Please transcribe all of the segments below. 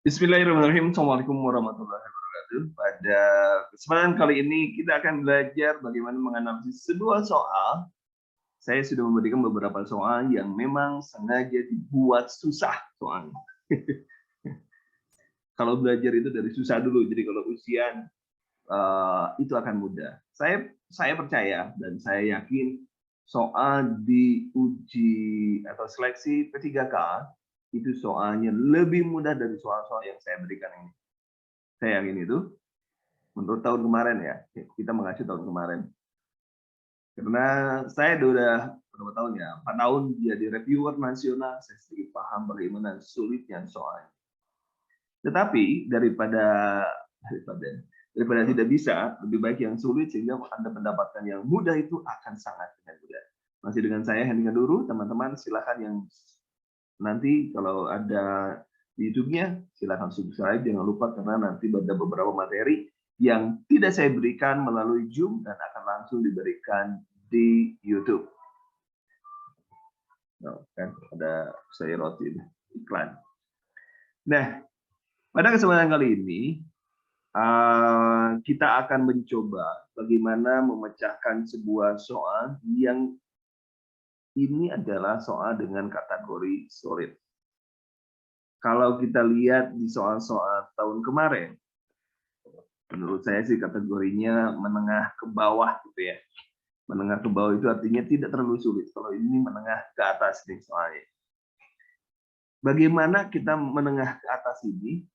Bismillahirrahmanirrahim. Assalamualaikum warahmatullahi wabarakatuh. Pada kesempatan kali ini kita akan belajar bagaimana menganalisis sebuah soal. Saya sudah memberikan beberapa soal yang memang sengaja dibuat susah soalnya. Kalau belajar itu dari susah dulu, jadi kalau ujian itu akan mudah. Saya percaya dan saya yakin soal di uji atau seleksi P3K itu soalnya lebih mudah dari soal-soal yang saya berikan ini. Saya yakin itu. Menurut tahun kemarin ya, kita mengacu tahun kemarin. Karena saya udah berapa tahun ya, 4 tahun jadi reviewer nasional, saya sedikit paham bagaimana sulitnya soalnya. Tetapi daripada tidak bisa, lebih baik yang sulit sehingga Anda mendapatkan yang mudah itu akan sangat dengan mudah. Masih dengan saya Hendy Duru, teman-teman silakan yang nanti kalau ada di YouTube-nya silakan subscribe, jangan lupa karena nanti ada beberapa materi yang tidak saya berikan melalui Zoom dan akan langsung diberikan di YouTube. Oh, kan ada saya roti iklan. Nah, pada kesempatan kali ini kita akan mencoba bagaimana memecahkan sebuah soal yang ini adalah soal dengan kategori sulit. Kalau kita lihat di soal-soal tahun kemarin, menurut saya sih kategorinya menengah ke bawah gitu ya. Menengah ke bawah itu artinya tidak terlalu sulit. Kalau ini menengah ke atas nih soalnya. Bagaimana kita menengah ke atas ini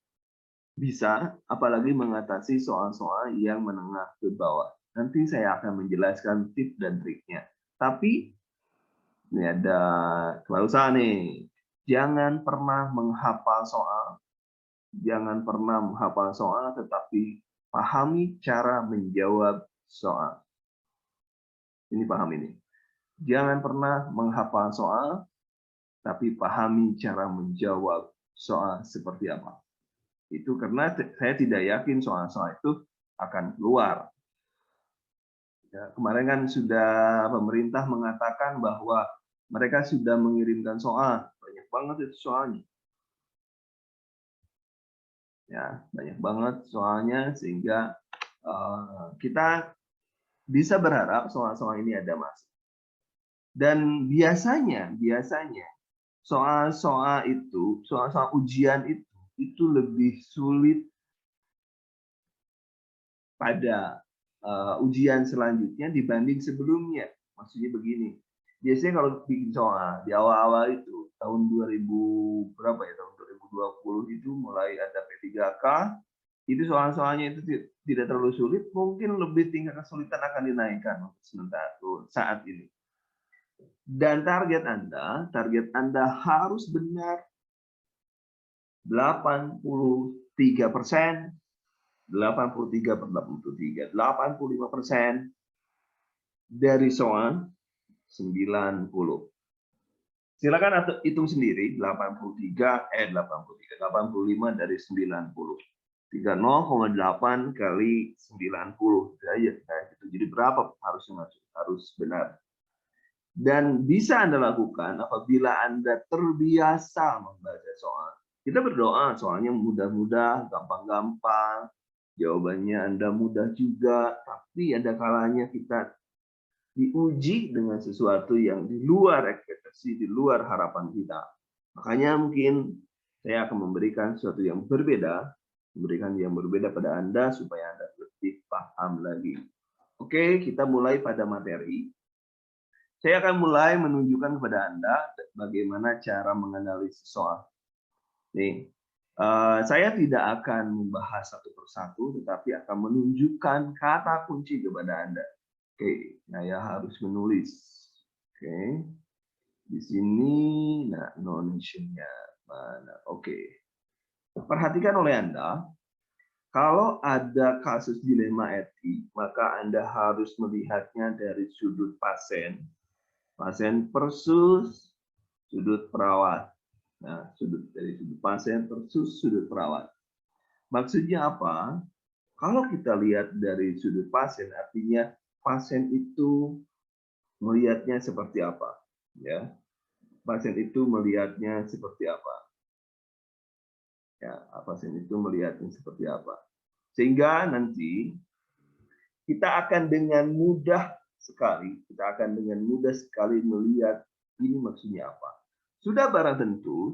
bisa, apalagi mengatasi soal-soal yang menengah ke bawah. Nanti saya akan menjelaskan tips dan triknya. Tapi ini ada klausa nih. Jangan pernah menghafal soal. Jangan pernah menghafal soal, tetapi pahami cara menjawab soal. Ini paham ini. Jangan pernah menghafal soal, tapi pahami cara menjawab soal seperti apa. Itu karena saya tidak yakin soal-soal itu akan keluar. Ya, kemarin kan sudah pemerintah mengatakan bahwa mereka sudah mengirimkan soal. Banyak banget itu soalnya. Ya, banyak banget soalnya sehingga kita bisa berharap soal-soal ini ada masuk. Dan biasanya soal-soal ujian itu lebih sulit pada ujian selanjutnya dibanding sebelumnya. Maksudnya begini, biasanya kalau bikin soal di awal-awal itu tahun 2000 berapa ya, tahun 2020 itu mulai ada P3K, itu soal-soalnya itu tidak terlalu sulit, mungkin lebih tingkat kesulitan akan dinaikkan sementara saat ini. Dan target Anda harus benar 83%, 83/83, 85% dari soal 90. Silakan hitung sendiri 85 dari 90. 30,8 kali 90 aja. Nah, itu jadi berapa harus benar. Dan bisa Anda lakukan apabila Anda terbiasa membaca soal. Kita berdoa soalnya mudah-mudah, gampang-gampang, jawabannya Anda mudah juga, tapi ada kalanya kita diuji dengan sesuatu yang di luar ekspektasi, di luar harapan kita. Makanya mungkin saya akan memberikan sesuatu yang berbeda, pada Anda supaya Anda lebih paham lagi. Oke, kita mulai pada materi. Saya akan mulai menunjukkan kepada Anda bagaimana cara menganalisis soal. Nih, saya tidak akan membahas satu persatu, tetapi akan menunjukkan kata kunci kepada Anda. Oke, saya harus menulis. Oke, di sini, nah, notation-nya mana? Oke, perhatikan oleh Anda, kalau ada kasus dilema etik, maka Anda harus melihatnya dari sudut pasien versus sudut perawat. Nah, dari sudut pasien versus sudut perawat. Maksudnya apa? Kalau kita lihat dari sudut pasien, artinya pasien itu melihatnya seperti apa, ya? Pasien itu melihatnya seperti apa? Ya, pasien itu melihatnya seperti apa. Sehingga nanti kita akan dengan mudah sekali, melihat ini maksudnya apa. Sudah barang tentu,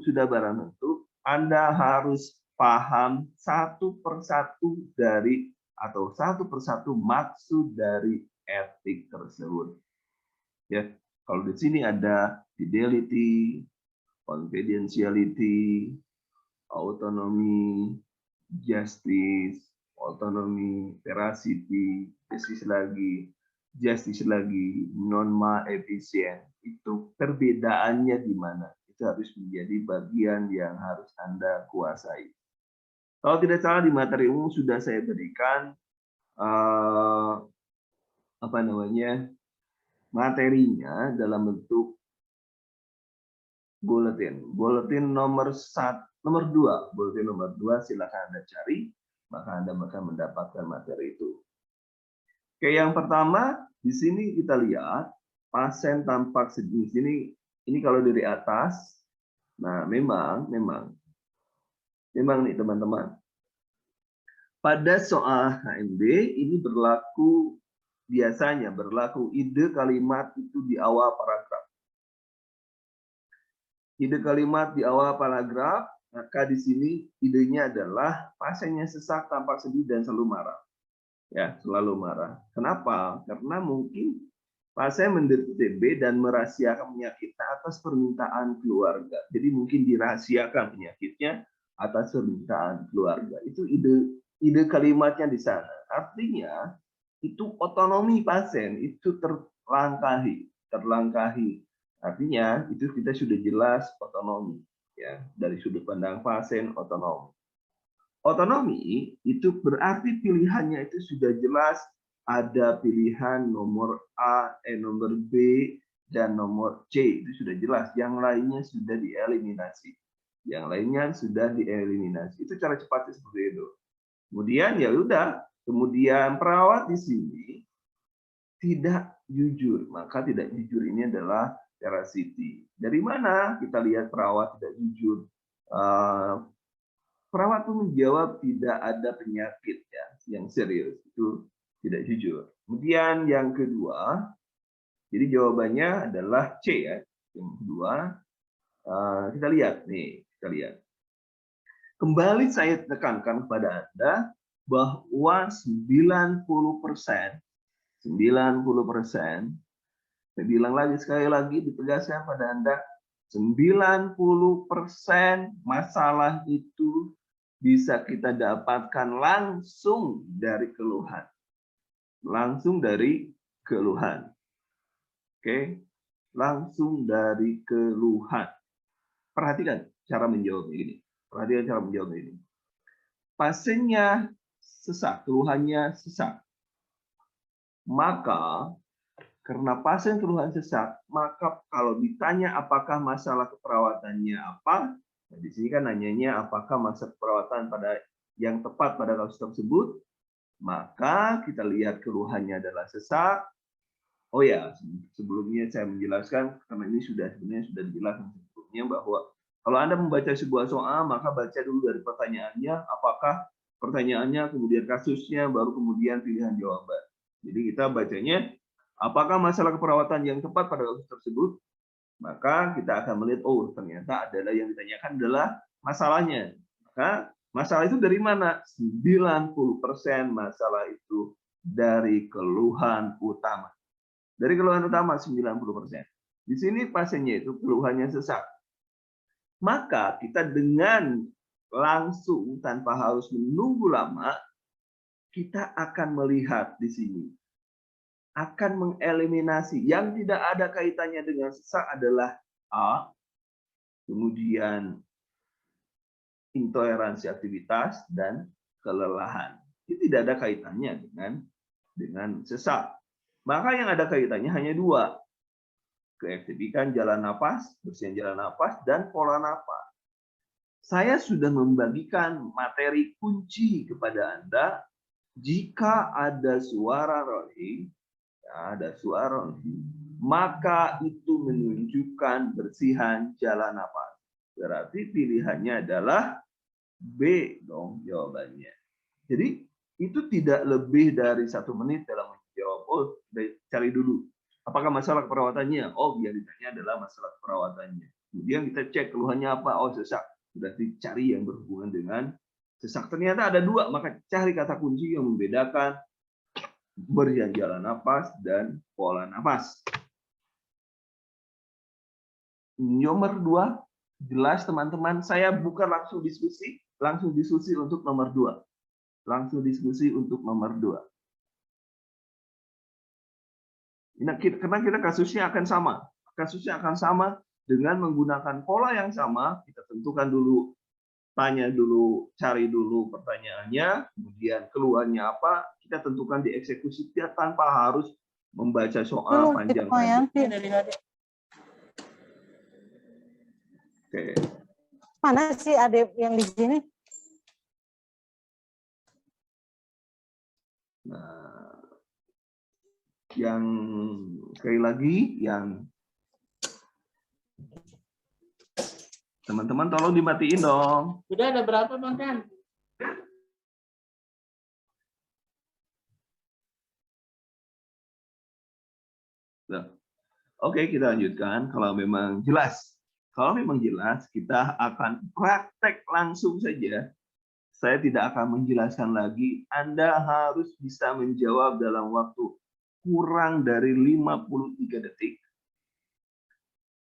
Anda harus paham satu persatu maksud dari etik tersebut. Ya, kalau di sini ada fidelity, confidentiality, autonomy, justice, autonomy, veracity, justice lagi, norma efisien. Itu perbedaannya di mana? Itu harus menjadi bagian yang harus Anda kuasai. Kalau tidak salah di materi umum sudah saya berikan materinya dalam bentuk bulletin nomor 2 silakan Anda cari, maka Anda akan mendapatkan materi itu. Oke, yang pertama di sini kita lihat pasien tampak sedih. Ini kalau dari atas. Nah, memang nih teman-teman. Pada soal HMB ini biasanya berlaku ide kalimat itu di awal paragraf. Maka di sini idenya adalah pasiennya sesak, tampak sedih dan selalu marah. Ya, selalu marah. Kenapa? Karena mungkin pasien menderita TB dan merahasiakan penyakitnya atas permintaan keluarga. Jadi mungkin dirahasiakan penyakitnya atas permintaan keluarga. Itu ide kalimatnya di sana. Artinya itu otonomi pasien itu terlangkahi. Artinya itu kita sudah jelas otonomi, ya, dari sudut pandang pasien otonomi. Otonomi itu berarti pilihannya itu sudah jelas, ada pilihan nomor A, nomor B, dan nomor C, itu sudah jelas. Yang lainnya sudah dieliminasi. Itu cara cepatnya seperti itu. Kemudian ya udah, perawat di sini tidak jujur. Maka tidak jujur ini adalah veracity. Dari mana kita lihat perawat tidak jujur? Perawat pun menjawab tidak ada penyakit ya yang serius, itu tidak jujur. Kemudian yang kedua, jadi jawabannya adalah C ya. Yang kedua, kita lihat. Kembali saya tekankan kepada Anda bahwa 90%, saya bilang sekali lagi ditegaskan pada Anda, 90% masalah itu bisa kita dapatkan langsung dari keluhan. Oke? Langsung dari keluhan. Perhatikan cara menjawab ini. Pasiennya sesak, keluhannya sesak. Maka karena pasien keluhan sesak, maka kalau ditanya apakah masalah keperawatannya apa, nah, di sini kan nanyanya apakah masa perawatan yang tepat pada kasus tersebut, maka kita lihat keluhannya adalah sesak. Oh ya, sebelumnya saya menjelaskan, karena ini sebenarnya sudah dijelaskan sebelumnya, bahwa kalau Anda membaca sebuah soal, maka baca dulu dari pertanyaannya, apakah pertanyaannya, kemudian kasusnya, baru kemudian pilihan jawaban. Jadi kita bacanya, apakah masalah keperawatan yang tepat pada kasus tersebut, maka kita akan melihat, oh ternyata adalah yang ditanyakan adalah masalahnya. Maka masalah itu dari mana? 90% masalah itu dari keluhan utama. 90%. Di sini pasiennya itu keluhannya sesak. Maka kita dengan langsung tanpa harus menunggu lama, kita akan melihat di sini. Akan mengeliminasi yang tidak ada kaitannya dengan sesak adalah A, kemudian intoleransi aktivitas dan kelelahan. Ini tidak ada kaitannya dengan sesak. Maka yang ada kaitannya hanya dua. Keefektifan jalan napas, bersihan jalan napas, dan pola napas. Saya sudah membagikan materi kunci kepada Anda. Jika ada suara rohing, maka itu menunjukkan bersihan jalan napas. Berarti pilihannya adalah B dong jawabannya. Jadi itu tidak lebih dari 1 menit dalam menjawab. Oh, cari dulu. Apakah masalah perawatannya? Oh, yang ditanya adalah masalah perawatannya. Kemudian kita cek keluhannya apa? Oh, sesak. Sudah dicari yang berhubungan dengan sesak. Ternyata ada 2, maka cari kata kunci yang membedakan berjalan napas dan pola napas. Nomor 2, jelas teman-teman, saya bukan langsung diskusi untuk nomor 2. Langsung diskusi untuk nomor 2. Nah, karena kita kasusnya akan sama. Kasusnya akan sama dengan menggunakan pola yang sama. Kita tentukan dulu, tanya dulu, cari dulu pertanyaannya, kemudian keluarnya apa, kita tentukan di eksekusi tanpa harus membaca soal panjang-panjang. Oke. Mana sih adik yang di sini? Nah, yang sekali lagi, yang teman-teman tolong dimatiin dong. Sudah ada berapa Bang Kan? Nah, oke, kita lanjutkan. Kalau memang jelas, kita akan praktek langsung saja. Saya tidak akan menjelaskan lagi. Anda harus bisa menjawab dalam waktu kurang dari 53 detik.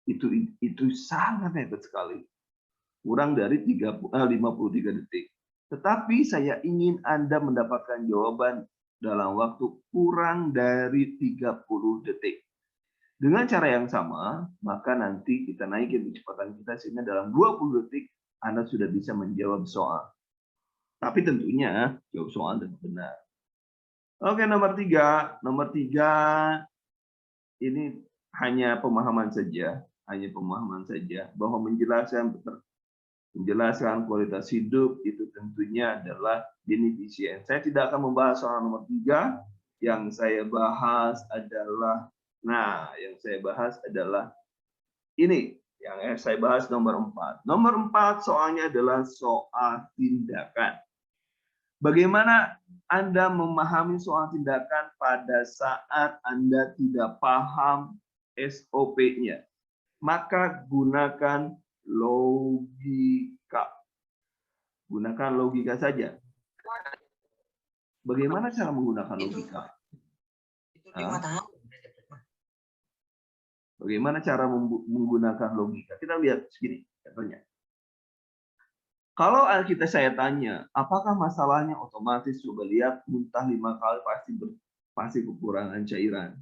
Itu sangat hebat sekali. Kurang dari 53 detik. Tetapi saya ingin Anda mendapatkan jawaban dalam waktu kurang dari 30 detik. Dengan cara yang sama, maka nanti kita naikin kecepatan kita sehingga dalam 20 detik Anda sudah bisa menjawab soal. Tapi tentunya jawab soal dengan benar. Oke, nomor 3. Nomor 3 ini hanya pemahaman saja. Bahwa menjelaskan kualitas hidup itu tentunya adalah beneficient. Saya tidak akan membahas soal nomor 3. Yang saya bahas adalah ini. Yang saya bahas nomor 4. Nomor 4 soalnya adalah soal tindakan. Bagaimana Anda memahami soal tindakan pada saat Anda tidak paham SOP-nya? Maka gunakan logika. Gunakan logika saja. Bagaimana cara menggunakan logika? Bagaimana cara menggunakan logika? Kita lihat segini contohnya. Kalau saya tanya, apakah masalahnya otomatis? Coba lihat, muntah 5 kali pasti kekurangan cairan.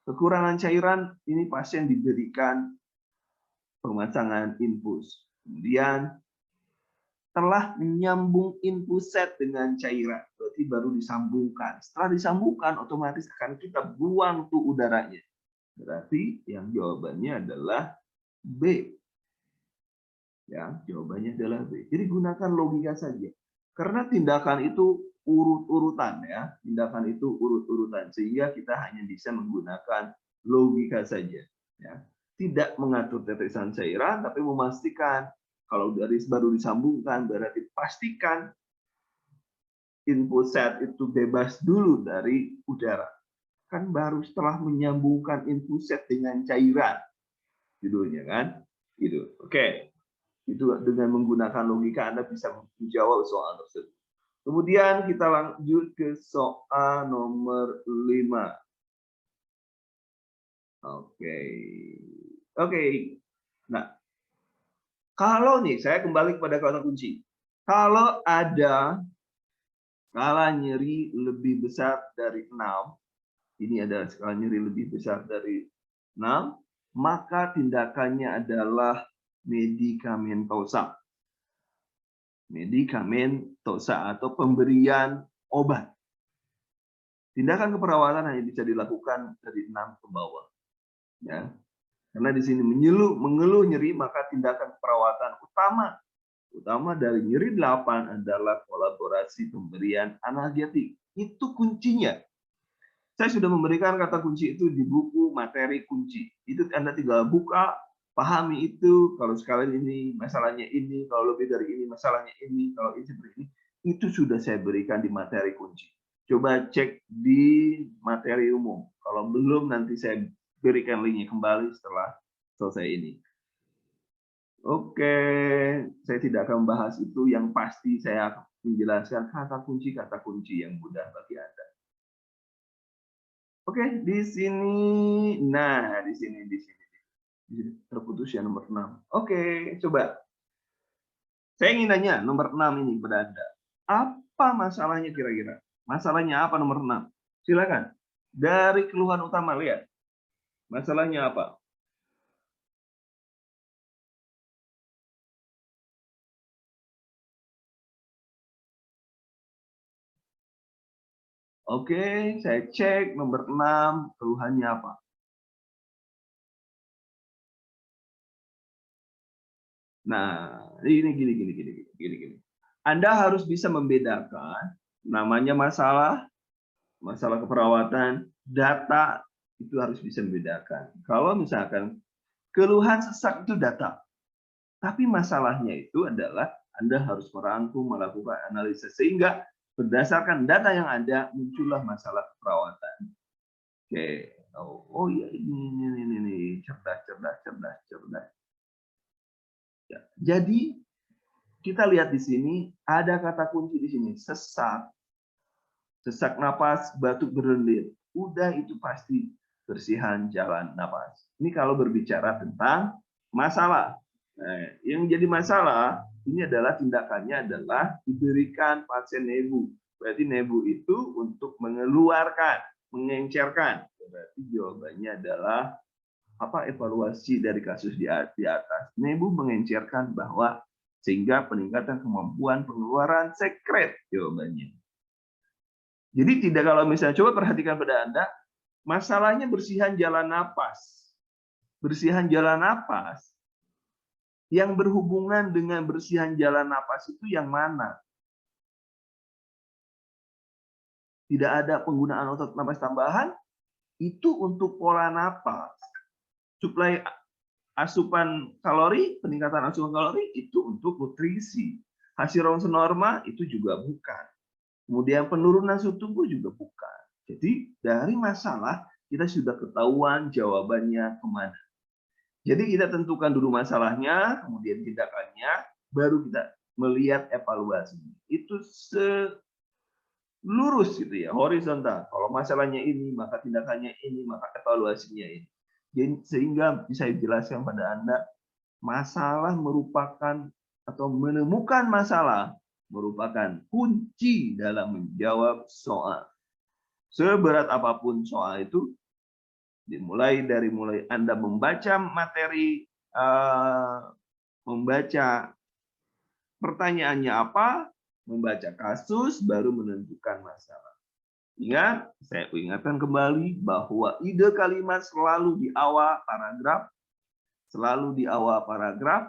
Kekurangan cairan ini pasien diberikan pemasangan infus. Kemudian telah menyambung infuset dengan cairan, berarti baru disambungkan. Setelah disambungkan, otomatis akan kita buang tuh udaranya. Berarti yang jawabannya adalah B. Ya, jawabannya adalah B. Jadi gunakan logika saja. Karena tindakan itu urut-urutan ya. Tindakan itu urut-urutan sehingga kita hanya bisa menggunakan logika saja ya. Tidak mengatur tetesan cairan tapi memastikan kalau baru disambungkan berarti pastikan infuset itu bebas dulu dari udara. Kan baru setelah menyambungkan infuset dengan cairan. Judulnya kan? Gitu. Oke. Itu dengan menggunakan logika Anda bisa menjawab soal tersebut. Kemudian kita lanjut ke soal nomor 5. Oke. Nah, kalau nih saya kembali kepada kata kunci. Kalau ada skala nyeri lebih besar dari 6, ini ada skala nyeri lebih besar dari 6, maka tindakannya adalah medikamentosa. Medikamentosa atau pemberian obat. Tindakan keperawatan hanya bisa dilakukan dari 6 ke bawah. Ya. Karena di sini mengeluh nyeri, maka tindakan perawatan utama dari nyeri 8 adalah kolaborasi pemberian analgetik. Itu kuncinya. Saya sudah memberikan kata kunci itu di buku materi kunci. Itu Anda tinggal buka, Pahami itu, kalau sekalian ini masalahnya ini, kalau lebih dari ini masalahnya ini, kalau ini seperti ini, itu sudah saya berikan di materi kunci. Coba cek di materi umum. Kalau belum, nanti saya berikan linknya kembali setelah selesai ini. Oke, saya tidak akan membahas itu. Yang pasti saya akan menjelaskan kata kunci yang mudah bagi Anda. Oke, di sini. Nah, di sini. Terputus ya nomor 6. Oke, coba. Saya ingin nanya nomor 6 ini kepada Anda. Apa masalahnya kira-kira? Masalahnya apa nomor 6? Silakan. Dari keluhan utama, lihat. Masalahnya apa? Oke, saya cek nomor 6, keluhannya apa? Nah, ini gini. Anda harus bisa membedakan namanya masalah keperawatan, data itu harus bisa membedakan. Kalau misalkan keluhan sesak itu data, tapi masalahnya itu adalah Anda harus merangkum, melakukan analisis sehingga berdasarkan data yang ada muncullah masalah keperawatan. Oke, oh iya ini cerdas. Ya, jadi kita lihat di sini ada kata kunci di sini, sesak napas, batuk berlendir. Udah itu pasti bersihan jalan napas. Ini kalau berbicara tentang masalah. Nah, yang jadi masalah ini adalah tindakannya adalah diberikan pasien nebu. Berarti nebu itu untuk mengeluarkan, mengencerkan. Berarti jawabannya adalah apa evaluasi dari kasus di atas. Nebu mengencerkan bahwa sehingga peningkatan kemampuan pengeluaran sekret jawabannya. Jadi tidak, kalau misalnya coba perhatikan pada Anda, masalahnya bersihan jalan napas. Bersihan jalan napas yang berhubungan dengan bersihan jalan napas itu yang mana? Tidak ada penggunaan otot napas tambahan, itu untuk pola napas. Suplai asupan kalori, peningkatan asupan kalori itu untuk nutrisi. Hasil ronsen norma itu juga bukan. Kemudian penurunan suhu tubuh juga bukan. Jadi dari masalah kita sudah ketahuan jawabannya kemana. Jadi kita tentukan dulu masalahnya, kemudian tindakannya, baru kita melihat evaluasi. Itu lurus gitu ya, horizontal. Kalau masalahnya ini, maka tindakannya ini, maka evaluasinya ini. Jadi, sehingga bisa dijelaskan pada Anda, masalah merupakan atau menemukan masalah merupakan kunci dalam menjawab soal. Seberat apapun soal itu, mulai Anda membaca materi, membaca pertanyaannya apa, membaca kasus, baru menentukan masalah. Ingat, saya ingatkan kembali bahwa ide kalimat selalu di awal paragraf,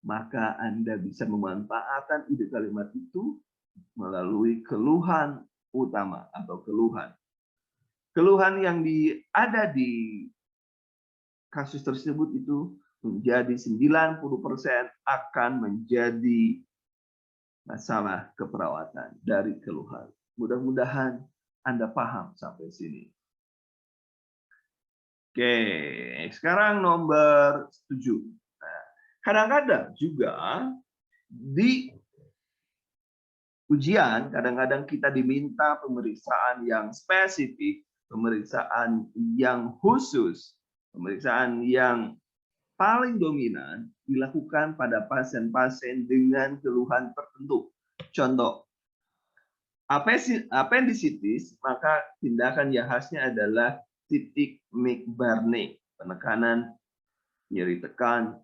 maka Anda bisa memanfaatkan ide kalimat itu melalui keluhan utama atau keluhan. Keluhan yang ada di kasus tersebut itu menjadi 90% akan menjadi masalah keperawatan dari keluhan. Mudah-mudahan Anda paham sampai sini. Oke, sekarang nomor 7. Nah, kadang-kadang juga di ujian, kadang-kadang kita diminta pemeriksaan yang spesifik, pemeriksaan yang khusus, pemeriksaan yang paling dominan dilakukan pada pasien-pasien dengan keluhan tertentu. Contoh, apendisitis, maka tindakan yang khasnya adalah titik McBurney, penekanan, nyeri tekan,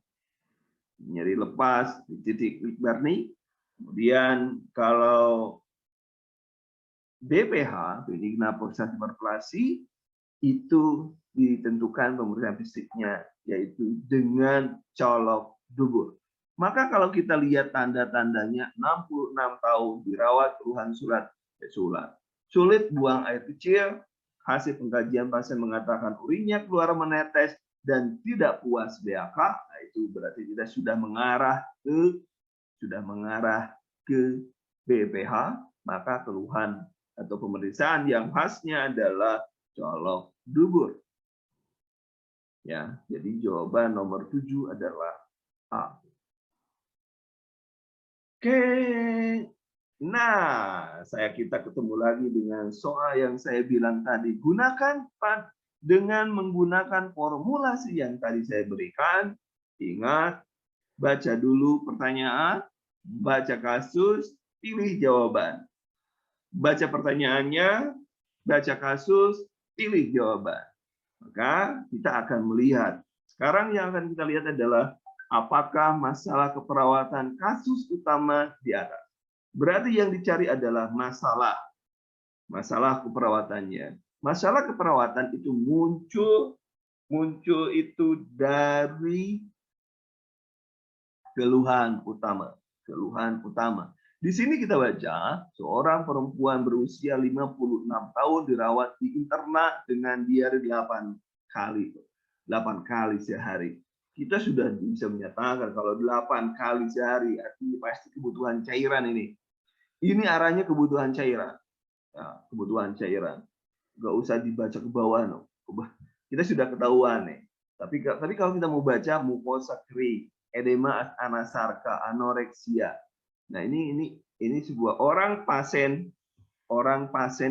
nyeri lepas di titik McBurney. Kemudian kalau BPH, benigna progresif hiperplasi, itu ditentukan pemeriksaan fisiknya, yaitu dengan colok dubur. Maka kalau kita lihat tanda-tandanya 66 tahun dirawat keluhan sulit buang air kecil, hasil pengkajian pasien mengatakan urinnya keluar menetes, dan tidak puas BAK, nah itu berarti kita sudah mengarah ke BPH, maka keluhan atau pemeriksaan yang khasnya adalah colok dubur. Ya, jadi jawaban nomor 7 adalah A. Oke. Nah, kita ketemu lagi dengan soal yang saya bilang tadi. Gunakan dengan menggunakan formulasi yang tadi saya berikan. Ingat, baca dulu pertanyaan, baca kasus, pilih jawaban. Baca pertanyaannya, baca kasus, pilih jawaban. Maka kita akan melihat. Sekarang yang akan kita lihat adalah apakah masalah keperawatan kasus utama di atas. Berarti yang dicari adalah masalah keperawatannya. Masalah keperawatan itu muncul itu dari keluhan utama. Di sini kita baca, seorang perempuan berusia 56 tahun dirawat di internat dengan diare 8 kali sehari. Kita sudah bisa menyatakan kalau 8 kali sehari artinya pasti kebutuhan cairan ini. Ini arahnya kebutuhan cairan. Ya, kebutuhan cairan. Nggak usah dibaca ke bawah. No. Kita sudah ketahuan nih. Tapi kalau kita mau baca mukosa kering, edema anasarka, anoreksia. Nah, ini sebuah orang pasien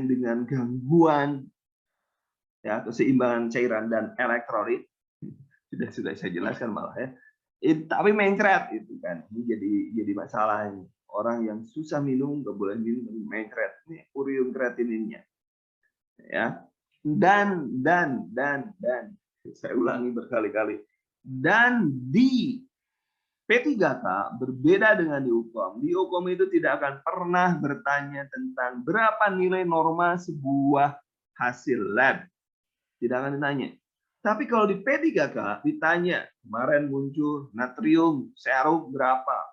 dengan gangguan ya keseimbangan cairan dan elektrolit. Sudah saya jelaskan malah ya. Tapi mencret itu kan. Ini jadi masalah ini. Orang yang susah minum nggak boleh minum mencret. Ini urium kreatininnya. Ya. Dan saya ulangi berkali-kali. Dan di P3K berbeda dengan di UKOM. Di UKOM itu tidak akan pernah bertanya tentang berapa nilai normal sebuah hasil lab. Tidak akan ditanya. Tapi kalau di P3K ditanya, kemarin muncul natrium serum berapa,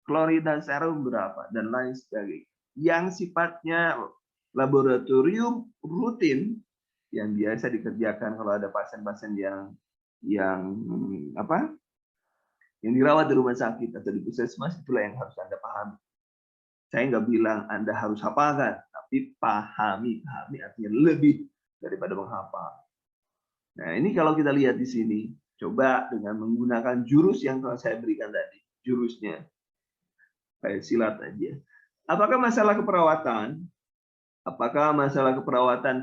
klorida serum berapa, dan lain sebagainya. Yang sifatnya laboratorium rutin yang biasa dikerjakan kalau ada pasien-pasien yang dirawat di rumah sakit atau di puskesmas, itulah yang harus Anda pahami. Saya nggak bilang Anda harus hafalkan, tapi pahami artinya lebih daripada menghafal. Nah, ini kalau kita lihat di sini, coba dengan menggunakan jurus yang telah saya berikan tadi, jurusnya. Kayak silat aja. Apakah masalah keperawatan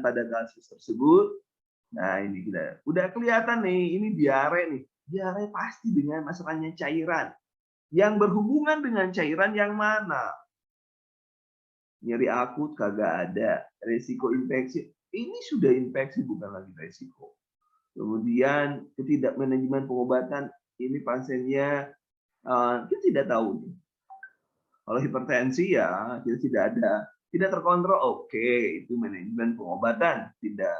pada kasus tersebut? Nah, ini kita udah kelihatan nih, ini diare nih. Diare pasti dengan masalahnya cairan. Yang berhubungan dengan cairan yang mana? Nyeri akut kagak ada. Resiko infeksi. Ini sudah infeksi, bukan lagi resiko. Kemudian ketidakmanajemen pengobatan. Ini pasiennya kita tidak tahu nih. Kalau hipertensi ya kita tidak terkontrol, oke, itu manajemen pengobatan tidak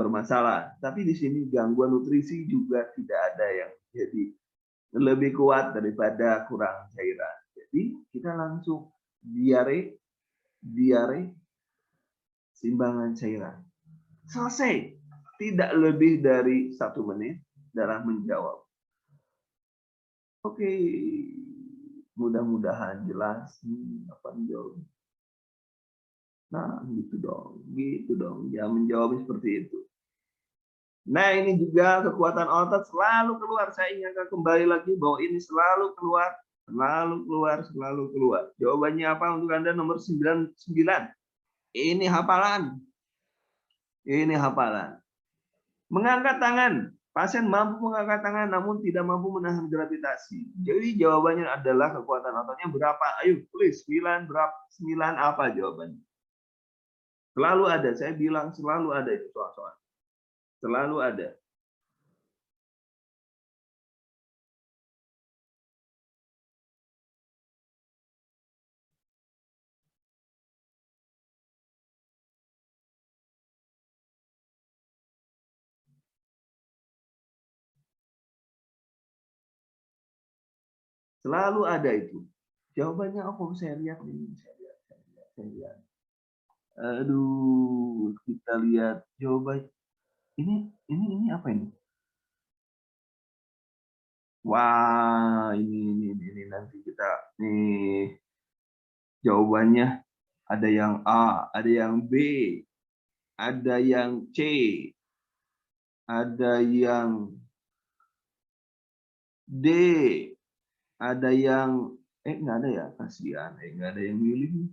bermasalah. Tapi di sini gangguan nutrisi juga tidak ada yang jadi lebih kuat daripada kurang cairan. Jadi kita langsung diare simbangan cairan. Selesai. Tidak lebih dari 1 menit dalam menjawab. Oke. Mudah-mudahan jelas apa menjawab. Nah, gitu dong. Ya, menjawabnya seperti itu. Nah, ini juga kekuatan otot selalu keluar. Saya ingatkan kembali lagi bahwa ini selalu keluar. Jawabannya apa untuk Anda? Nomor 99. Ini hafalan. Mengangkat tangan. Pasien mampu mengangkat tangan namun tidak mampu menahan gravitasi. Jadi jawabannya adalah kekuatan ototnya berapa? Ayo, please. 9 berapa? 9 apa jawabannya? Selalu ada. Saya bilang selalu ada itu soal-soal. Selalu ada. Selalu ada itu. Jawabannya apa? Saya lihat ini. Saya lihat. Aduh, kita lihat jawabannya. Ini apa ini? Wah, ini nanti kita nih jawabannya ada yang A, ada yang B, ada yang C, ada yang D, ada yang nggak ada ya, kasihan, nggak ada yang milih.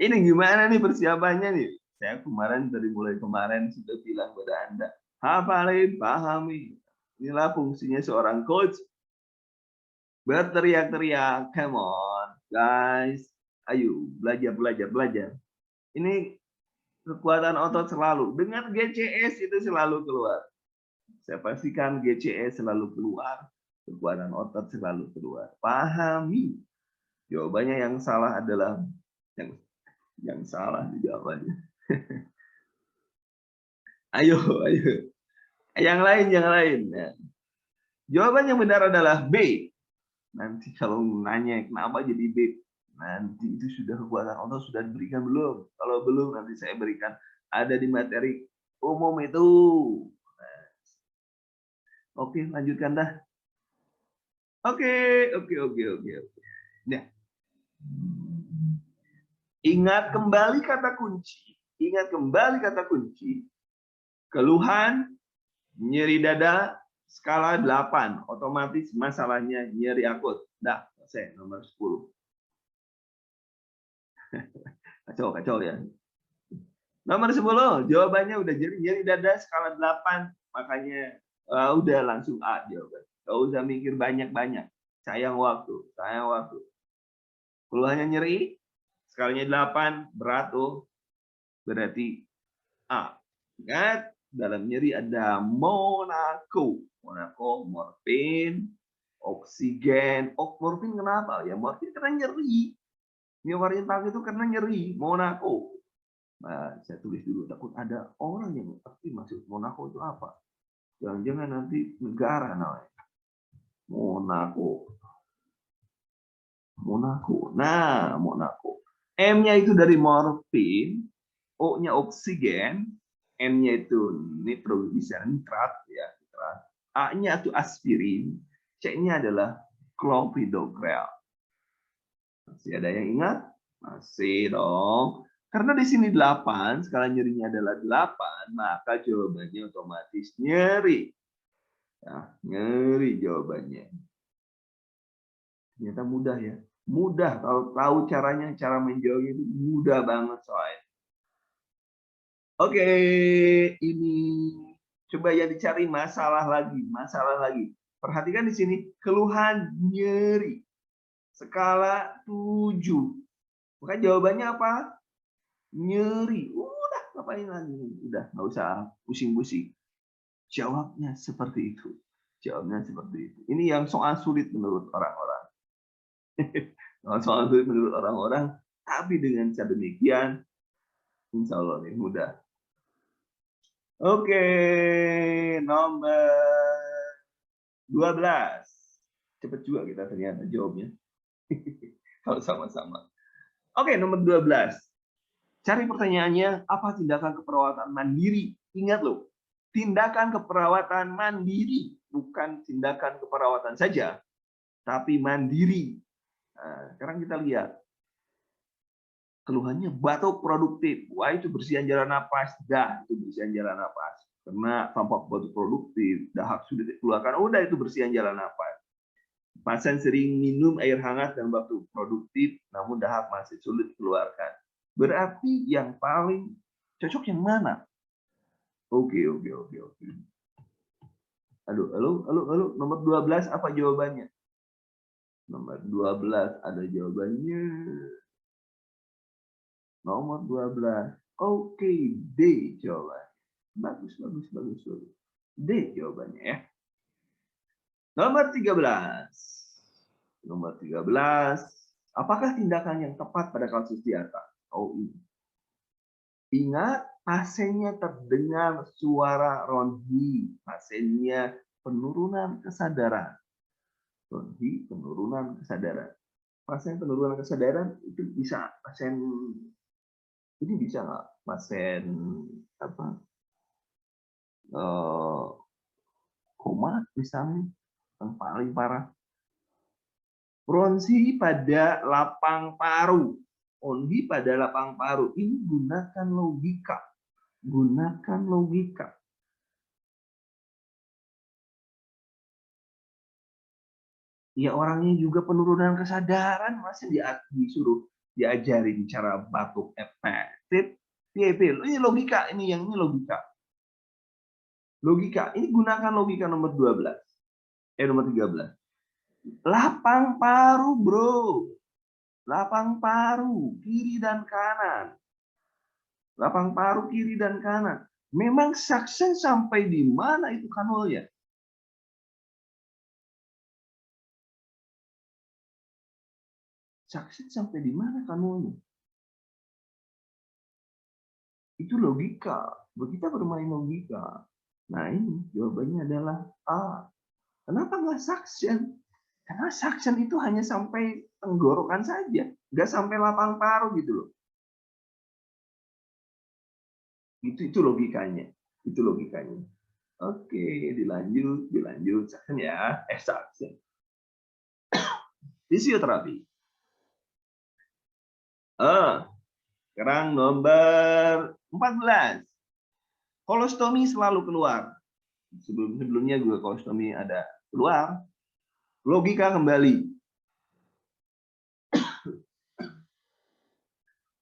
Ini gimana nih persiapannya nih? Saya dari mulai kemarin sudah bilang pada Anda, hafalin, pahami. Inilah fungsinya seorang coach. Berteriak-teriak, come on, guys. Ayo, belajar. Ini kekuatan otot selalu. Dengan GCS itu selalu keluar. Saya pastikan GCS selalu keluar. Kekuatan otot selalu keluar. Pahami. Jawabannya yang salah adalah yang salah di jawabannya. Ayo. Yang lain. Ya. Jawaban yang benar adalah B. Nanti kalau nanya kenapa jadi B, nanti itu sudah kekuatan otot sudah diberikan belum? Kalau belum, nanti saya berikan. Ada di materi umum itu. Oke, lanjutkan dah. Oke. Nah, ingat kembali kata kunci. Keluhan, nyeri dada, skala 8. Otomatis masalahnya nyeri akut. Dah, selesai. Nomor 10. Kacau ya. Nomor 10, jawabannya udah nyeri dada skala 8. Makanya udah langsung A jawaban. Gak usah mikir banyak-banyak. Sayang waktu. Keluhannya nyeri, skalanya 8, berat tuh. Berarti A. Ingat, dalam nyeri ada Monaco, morfin, oksigen. Morfin kenapa? Ya morfin karena nyeri. Miovarintal itu karena nyeri, Monaco. Nah, saya tulis dulu, takut ada orang yang pasti maksud Monaco itu apa. Jangan-jangan nanti negara namanya. Monaco. Nah, Monaco. M-nya itu dari morfin, O-nya oksigen, N-nya itu nitrat ya, nitrat. A-nya itu aspirin, C-nya adalah clopidogrel. Masih ada yang ingat? Masih dong. Karena di sini 8, skala nyerinya adalah 8, maka jawabannya otomatis nyeri. Ya, nyeri jawabannya. Ternyata mudah ya. Mudah kalau tahu caranya, cara menjawabnya itu mudah banget soalnya. Oke, ini coba ya dicari masalah lagi. Perhatikan di sini keluhan nyeri skala 7. Maka jawabannya apa? Nyeri. Udah, ngapain lagi? Udah, nggak usah pusing-pusing. Jawabnya seperti itu. Ini yang soal sulit menurut orang-orang. Soal sulit menurut orang-orang, tapi dengan cara demikian, insya Allah ini mudah. Oke, nomor 12. Cepat juga kita ternyata jawabnya. Kalau sama-sama. Oke, nomor 12. Cari pertanyaannya, apa tindakan keperawatan mandiri? Ingat loh, tindakan keperawatan mandiri, bukan tindakan keperawatan saja, tapi mandiri. Nah, sekarang kita lihat. Keluhannya batuk produktif. Wah, itu bersihan jalan napas. Dah, itu bersihan jalan napas. Karena tampak batuk produktif, dahak sudah dikeluarkan, udah itu bersihan jalan napas. Pasien sering minum air hangat dan batuk produktif, namun dahak masih sulit dikeluarkan. Berarti yang paling cocok yang mana? Oke. Halo. Nomor 12 apa jawabannya? Nomor 12 ada jawabannya. Nomor 12. Oke, D jawabannya. Bagus. D jawabannya ya. Nomor 13. Apakah tindakan yang tepat pada kasus di atas? Oh, ini. Ingat, pasiennya terdengar suara ronhi. Pasiennya penurunan kesadaran. Ronhi, penurunan kesadaran. Pasien penurunan kesadaran itu bisa pasien Ini bisa nggak pasien apa koma misalnya yang paling parah, bronsi pada lapang paru, onhi pada lapang paru. Ini gunakan logika, gunakan logika. Ya orangnya juga penurunan kesadaran, masa disuruh diajarin cara batuk efektif. Ini logika, ini logika. Logika, ini gunakan logika nomor 12. Nomor 13. Lapang paru, bro. Lapang paru, kiri dan kanan. Lapang paru, kiri dan kanan. Memang success sampai di mana itu kanalnya? Success sampai di mana kanalnya? Itu logika. Kita bermain logika. Nah ini jawabannya adalah A. Kenapa nggak suction? Karena suction itu hanya sampai tenggorokan saja, nggak sampai lapang paru gitu loh. Itu logikanya. Itu logikanya. Oke, dilanjut suction ya. Suction. Fisioterapi. Sekarang nomor 14. Kolostomi selalu keluar. Sebelumnya juga kolostomi ada keluar. Logika kembali.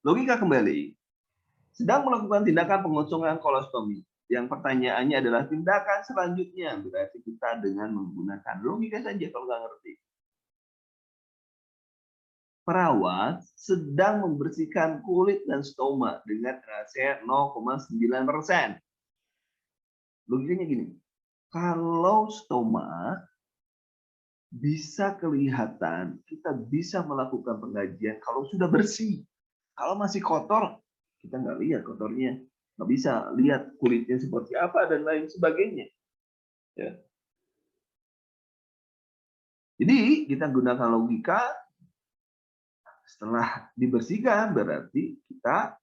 Logika kembali. Sedang melakukan tindakan pengosongan kolostomi. Yang pertanyaannya adalah tindakan selanjutnya. Berarti kita dengan menggunakan logika saja kalau nggak ngerti. Perawat sedang membersihkan kulit dan stoma dengan rasa 0,9%. Logikanya gini. Kalau stoma bisa kelihatan, kita bisa melakukan pengajian kalau sudah bersih. Kalau masih kotor, kita nggak lihat kotornya, nggak bisa lihat kulitnya seperti apa dan lain sebagainya. Ya. Jadi kita gunakan logika. Setelah dibersihkan berarti kita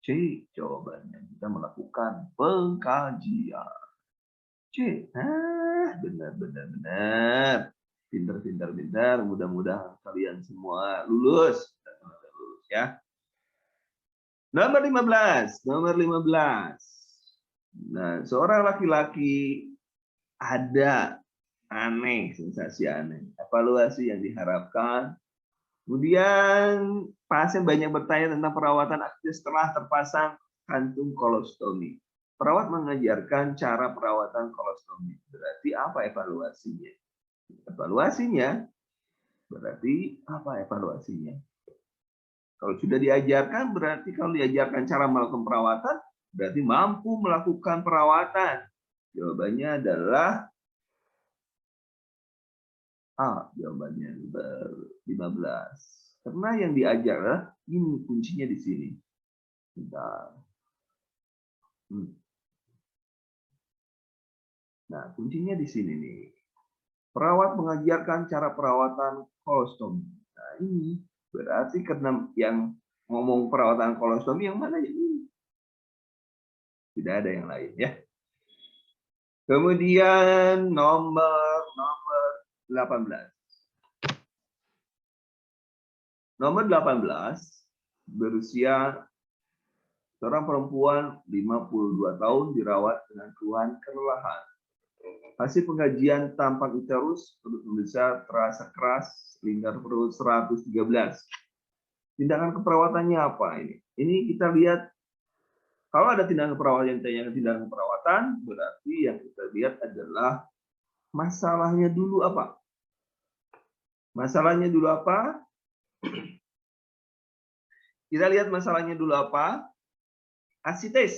C jawabannya, kita melakukan pengkajian. C. Benar. Pintar. Mudah-mudahan kalian semua lulus. Ya. Nomor 15. Nah, seorang laki-laki ada aneh, sensasi aneh. Evaluasi yang diharapkan. Kemudian pasien banyak bertanya tentang perawatan aktif setelah terpasang kantung kolostomi. Perawat mengajarkan cara perawatan kolostomi. Berarti apa evaluasinya? Evaluasinya berarti apa evaluasinya? Kalau sudah diajarkan, berarti kalau diajarkan cara melakukan perawatan, berarti mampu melakukan perawatan. Jawabannya adalah A. Jawabannya 15. Karena yang diajar ini kuncinya di sini. Bentar. Nah, kuncinya di sini nih. Perawat mengajarkan cara perawatan kolostomi. Nah, ini berarti karena yang ngomong perawatan kolostomi yang mana ini? Tidak ada yang lain ya. Kemudian nomor 18. Nomor 18 berusia seorang perempuan 52 tahun dirawat dengan keluhan kelelahan. Hasil pengkajian tampang uterus, perut membesar, terasa keras, lingkar perut 113. Tindakan keperawatannya apa ini? Ini kita lihat, kalau ada tindakan perawatan, berarti yang kita lihat adalah masalahnya dulu apa? Masalahnya dulu apa? Kita lihat masalahnya dulu apa? Asites.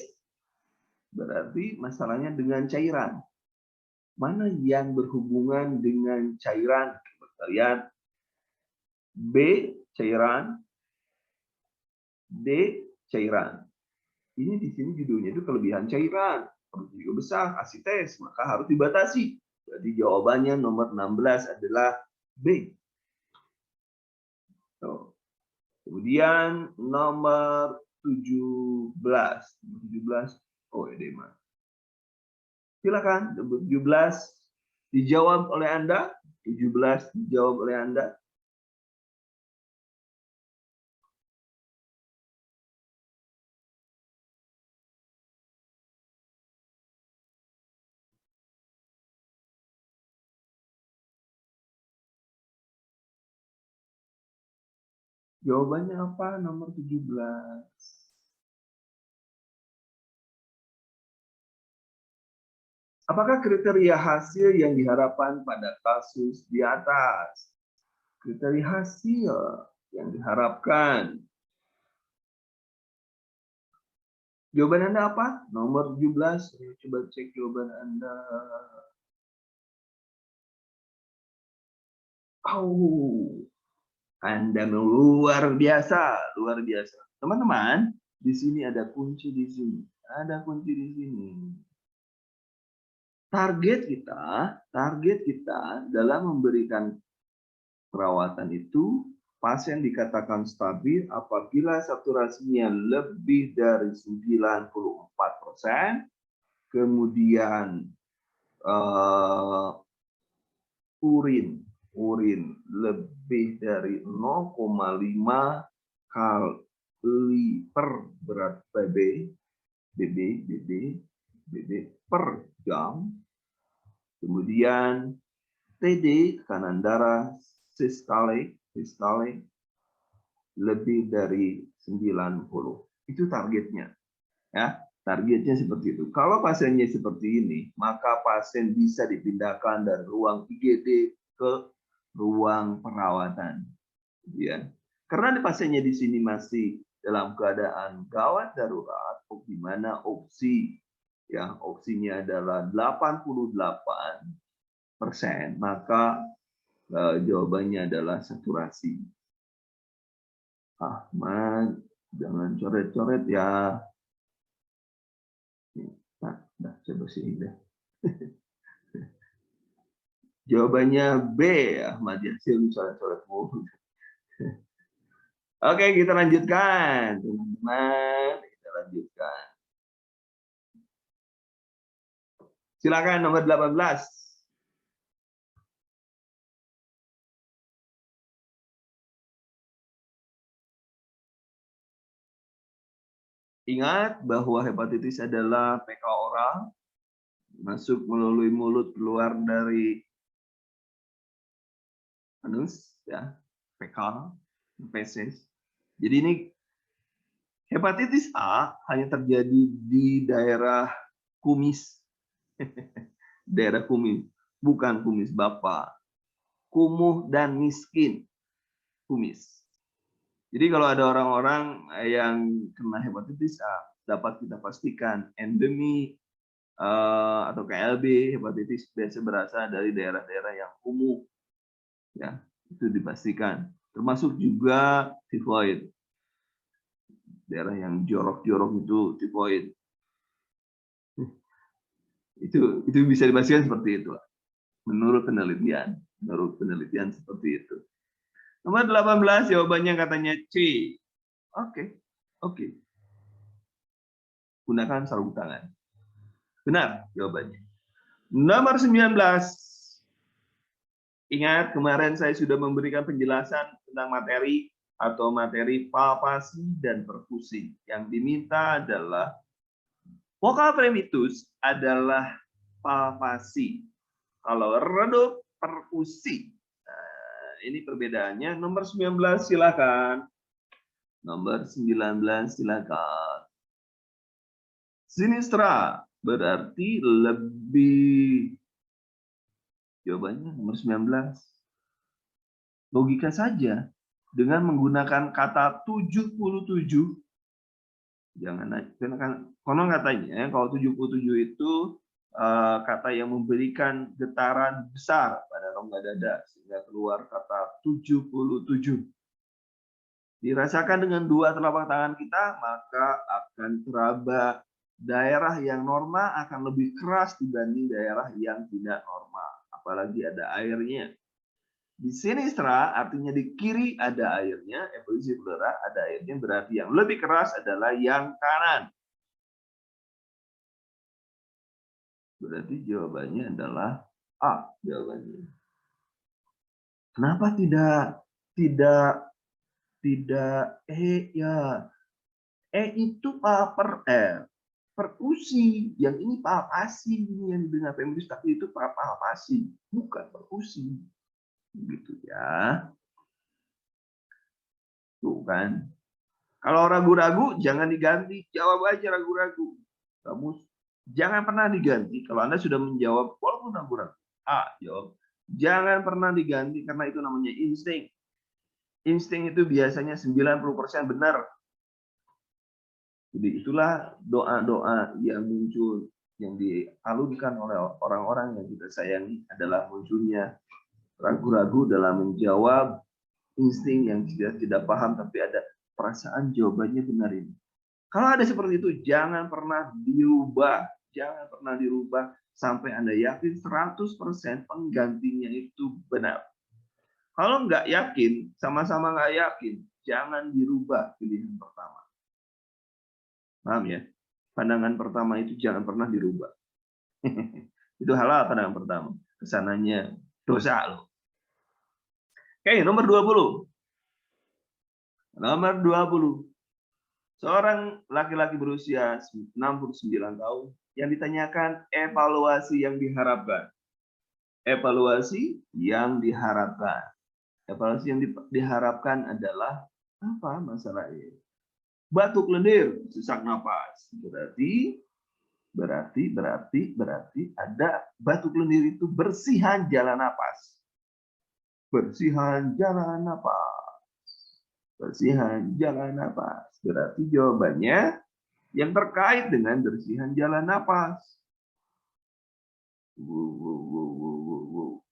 Berarti masalahnya dengan cairan. Mana yang berhubungan dengan cairan? Kita lihat B cairan, D cairan. Ini di sini judulnya itu kelebihan cairan, perut juga besar, asites, maka harus dibatasi. Jadi jawabannya nomor 16 adalah B. Tuh. Kemudian nomor 17. 17. Oh, Edema. Silakan, 17 dijawab oleh Anda. 17 dijawab oleh Anda. Jawabannya apa? Nomor 17. Apakah kriteria hasil yang diharapkan pada kasus di atas? Kriteria hasil yang diharapkan. Jawaban Anda apa? Nomor 17. Coba cek jawaban Anda. Oh, Anda luar biasa, luar biasa. Teman-teman, di sini ada kunci di sini. Ada kunci di sini. Target kita dalam memberikan perawatan itu, pasien dikatakan stabil apabila saturasinya lebih dari 94%, kemudian urin lebih dari 0,5 kali per berat BB per jam. Kemudian TD, tekanan darah sistole lebih dari 90. Itu targetnya. Ya, targetnya seperti itu. Kalau pasiennya seperti ini, maka pasien bisa dipindahkan dari ruang IGD ke ruang perawatan. Ya. Karena pasiennya di sini masih dalam keadaan gawat darurat, di mana opsinya adalah 88%, maka jawabannya adalah saturasi. Ahmad, jangan coret-coret ya. Nah, coba sini deh. Jawabannya B, Ahmad Yasin, coret-coret mulu. Oke, kita lanjutkan, teman-teman. Kita lanjutkan. Silakan nomor 18. Ingat bahwa hepatitis adalah PK oral, masuk melalui mulut, keluar dari anus, ya, PK, feses. Jadi ini hepatitis A hanya terjadi di daerah kumis, daerah kumis, bukan kumis bapak, kumuh dan miskin, kumis. Jadi kalau ada orang-orang yang kena hepatitis A, dapat kita pastikan endemi atau KLB hepatitis biasa berasal dari daerah-daerah yang kumuh, ya itu dipastikan. Termasuk juga tifoid, daerah yang jorok-jorok itu tifoid. Itu bisa dipastikan seperti itu, menurut penelitian seperti itu. Nomor 18 jawabannya katanya C. Oke. Gunakan sarung tangan. Benar jawabannya. Nomor 19. Ingat kemarin saya sudah memberikan penjelasan tentang materi atau materi palpasi dan perfusi. Yang diminta adalah vokal primitus adalah palpasi. Kalau redup perfusi. Nah, ini perbedaannya. Nomor 19 silakan. Nomor 19 silakan. Sinistra berarti lebih. Jawabannya nomor 19. Logika saja. Dengan menggunakan kata 77. Konon katanya kalau 77 itu kata yang memberikan getaran besar pada rongga dada. Sehingga keluar kata 77. Dirasakan dengan dua telapak tangan kita, maka akan teraba daerah yang normal akan lebih keras dibanding daerah yang tidak normal. Apalagi ada airnya. Di sinistra artinya di kiri ada airnya, evolusi udara ada airnya, berarti yang lebih keras adalah yang kanan. Berarti jawabannya adalah A jawabannya. Kenapa tidak ya? Itu perkusi, yang ini palpasi, ini yang didengar feminis, tapi itu palpasi, bukan perkusi. Gitu ya. Tuh kan. Kalau ragu-ragu jangan diganti, jawab aja ragu-ragu. Kamu jangan pernah diganti kalau Anda sudah menjawab walaupun ragu-ragu. A, jawab. Jangan pernah diganti karena itu namanya insting. Insting itu biasanya 90% benar. Jadi itulah doa-doa yang muncul, yang dialunkan oleh orang-orang yang kita sayangi adalah munculnya ragu-ragu dalam menjawab, insting yang tidak paham tapi ada perasaan jawabannya benar ini. Kalau ada seperti itu, jangan pernah dirubah. Jangan pernah dirubah sampai Anda yakin 100% penggantinya itu benar. Kalau nggak yakin, sama-sama nggak yakin, jangan dirubah pilihan pertama. Paham ya? Pandangan pertama itu jangan pernah dirubah. Itu halal pandangan pertama. Kesananya dosa loh. Oke, nomor 20. Nomor 20. Seorang laki-laki berusia 69 tahun yang ditanyakan evaluasi yang diharapkan. Evaluasi yang diharapkan. Evaluasi yang diharapkan adalah apa masalahnya? Batuk lendir, sesak napas. Berarti ada batuk lendir itu bersihan jalan napas. Bersihan jalan napas. Bersihan jalan napas. Berarti jawabannya yang terkait dengan bersihan jalan napas.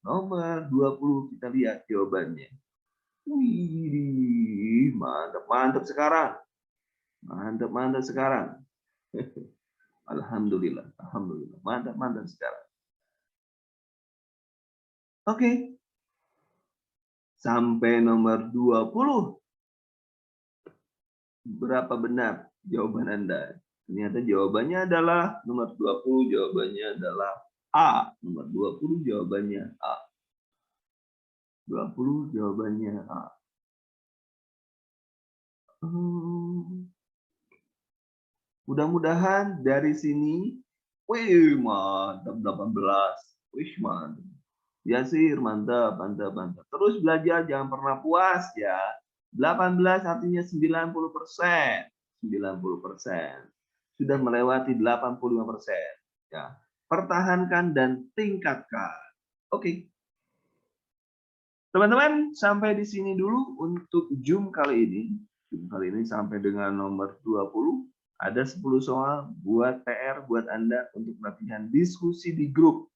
Nomor 20 kita lihat jawabannya. Wih, mantap sekarang. Mantap sekarang. Alhamdulillah, mantap sekarang. Oke. Sampai nomor 20. Berapa benar jawaban Anda? Ternyata jawabannya adalah nomor 20, jawabannya adalah A. Nomor 20 jawabannya A. 20 jawabannya A. Mudah-mudahan dari sini, wih mantap 18. Wih mantap. Ya sih, mantap. Terus belajar, jangan pernah puas ya. 18 artinya 90%. 90%. Sudah melewati 85%. Ya. Pertahankan dan tingkatkan. Oke. Teman-teman, sampai di sini dulu untuk Zoom kali ini. Zoom kali ini sampai dengan nomor 20. Ada 10 soal buat PR buat Anda untuk latihan diskusi di grup.